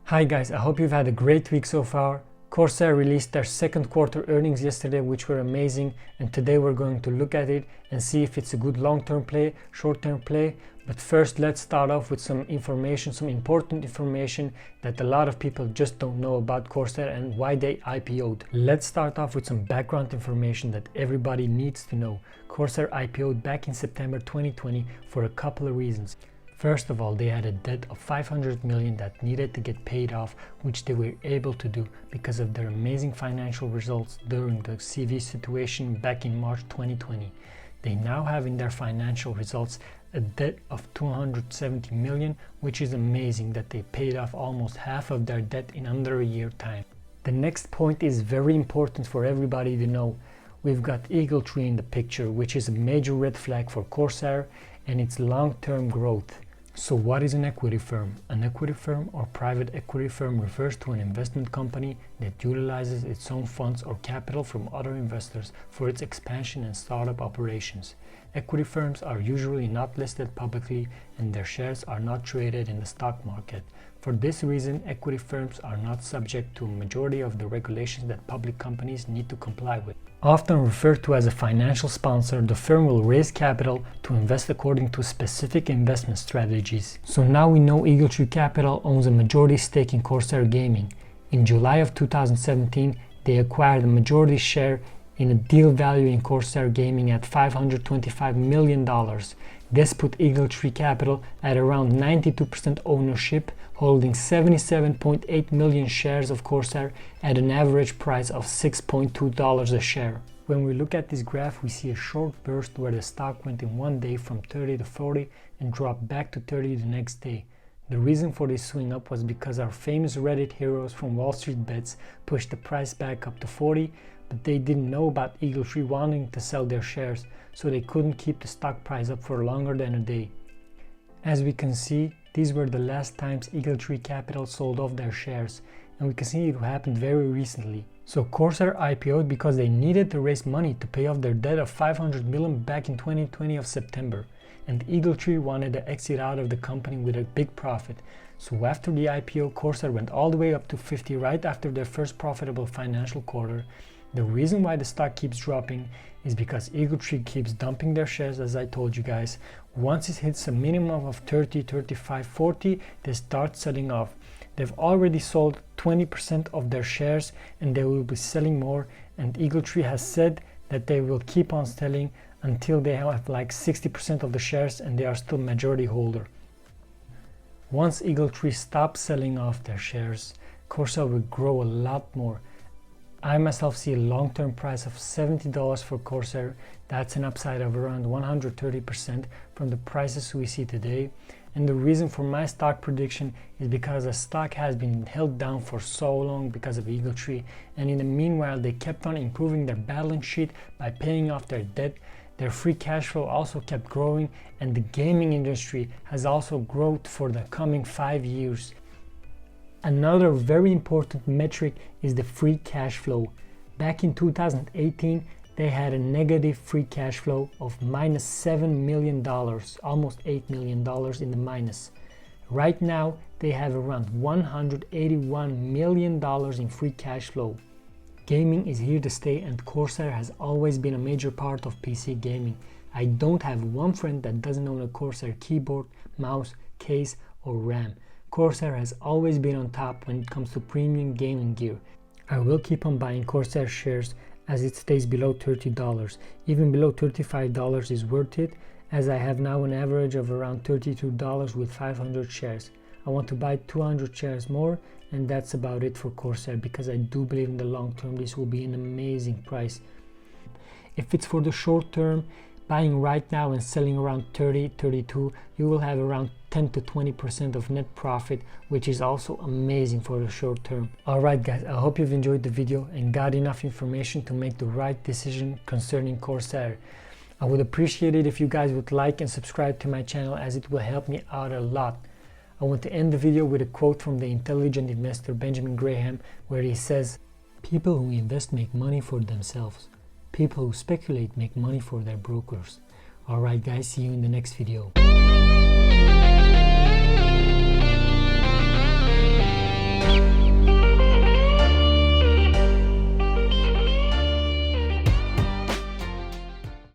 Hi guys, I hope you've had a great week so far. Corsair released their second quarter earnings yesterday, which were amazing, and today we're going to look at it and see if it's a good long-term play, short-term play. But first, let's start off with some information, some important information that a lot of people just don't know about Corsair and why they IPO'd. Let's start off with some background information that everybody needs to know. Corsair IPO'd back in September 2020 for a couple of reasons. First of all, they had a debt of 500 million that needed to get paid off, which they were able to do because of their amazing financial results during the CV situation back in March 2020. They now have in their financial results a debt of 270 million, which is amazing that they paid off almost half of their debt in under a year time. The next point is very important for everybody to know. We've got EagleTree in the picture, which is a major red flag for Corsair and its long-term growth. So what is an equity firm? An equity firm or private equity firm refers to an investment company that utilizes its own funds or capital from other investors for its expansion and startup operations. Equity firms are usually not listed publicly and their shares are not traded in the stock market. For this reason, equity firms are not subject to a majority of the regulations that public companies need to comply with. Often referred to as a financial sponsor, the firm will raise capital to invest according to specific investment strategies. So now we know EagleTree Capital owns a majority stake in Corsair Gaming. In July of 2017, they acquired a majority share in a deal value in Corsair Gaming at $525 million. This put EagleTree Capital at around 92% ownership, holding 77.8 million shares of Corsair at an average price of $6.2 a share. When we look at this graph, we see a short burst where the stock went in one day from 30 to 40 and dropped back to 30 the next day. The reason for this swing up was because our famous Reddit heroes from Wall Street Bets pushed the price back up to 40, but they didn't know about EagleTree wanting to sell their shares, so they couldn't keep the stock price up for longer than a day. As we can see, these were the last times EagleTree Capital sold off their shares, and we can see it happened very recently. So Corsair IPO'd because they needed to raise money to pay off their debt of 500 million back in 2020 of September, and EagleTree wanted to exit out of the company with a big profit. So after the IPO, Corsair went all the way up to 50 right after their first profitable financial quarter. The reason why the stock keeps dropping is because EagleTree keeps dumping their shares, as I told you guys. Once it hits a minimum of 30, 35, 40, they start selling off. They've already sold 20% of their shares and they will be selling more, and EagleTree has said that they will keep on selling until they have like 60% of the shares and they are still majority holder. Once EagleTree stops selling off their shares, Corsair will grow a lot more. I myself see a long-term price of $70 for Corsair. That's an upside of around 130% from the prices we see today. And the reason for my stock prediction is because the stock has been held down for so long because of EagleTree, and in the meanwhile they kept on improving their balance sheet by paying off their debt. Their free cash flow also kept growing, and the gaming industry has also grown for the coming 5 years. Another very important metric is the free cash flow. Back in 2018, they had a negative free cash flow of minus $7 million, almost $8 million in the minus. Right now, they have around $181 million in free cash flow. Gaming is here to stay, and Corsair has always been a major part of PC gaming. I don't have one friend that doesn't own a Corsair keyboard, mouse, case, or RAM. Corsair has always been on top when it comes to premium gaming gear. I will keep on buying Corsair shares as it stays below $30. Even below $35 is worth it, as I have now an average of around $32 with 500 shares. I want to buy 200 shares more, and that's about it for Corsair because I do believe in the long term this will be an amazing price. If it's for the short term, buying right now and selling around 30, 32, you will have around 10 to 20% of net profit, which is also amazing for the short term. Alright guys, I hope you've enjoyed the video and got enough information to make the right decision concerning Corsair. I would appreciate it if you guys would like and subscribe to my channel, as it will help me out a lot. I want to end the video with a quote from the intelligent investor Benjamin Graham, where he says, "People who invest make money for themselves. People who speculate make money for their brokers." Alright guys, see you in the next video.